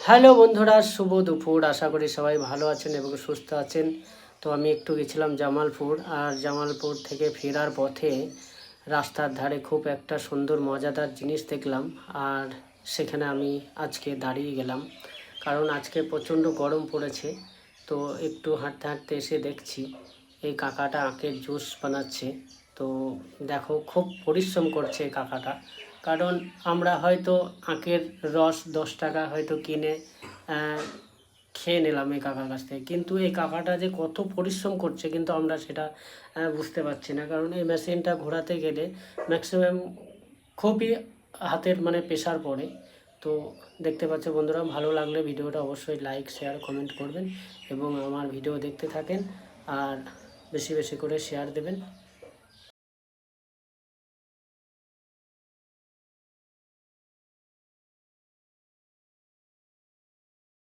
Hello বন্ধুরা, শুভ দুপুর। আশা করি সবাই ভালো আছেন এবং সুস্থ আছেন। তো আমি একটু গেছিলাম জামালপুর, আর জামালপুর থেকে ফেরার পথে রাস্তার ধারে খুব একটা সুন্দর মজাদার জিনিস দেখলাম। আর সেখানে আমি আজকে দাঁড়িয়ে গেলাম, কারণ আজকে প্রচণ্ড গরম পড়েছে। তো একটু হাঁটতে হাঁটতে এসে দেখছি এই কাকাটা আখের জুস বানাচ্ছে। তো দেখো, খুব পরিশ্রম করছে এই কাকাটা। কারণ আমরা হয়তো আখের রস 10 টাকা হয়তো কিনে খেয়ে নিলাম এই কাকার কাছ থেকে, কিন্তু এই কাকাটা যে কত পরিশ্রম করছে কিন্তু আমরা সেটা বুঝতে পারছি না। কারণ এই মেশিনটা ঘোরাতে গেলে ম্যাক্সিমাম খুবই হাতের প্রেশার পড়ে। তো দেখতে পাচ্ছ বন্ধুরা, ভালো লাগলে ভিডিওটা অবশ্যই লাইক শেয়ার কমেন্ট করবেন এবং আমার ভিডিও দেখতে থাকেন আর বেশি বেশি করে শেয়ার দেবেন।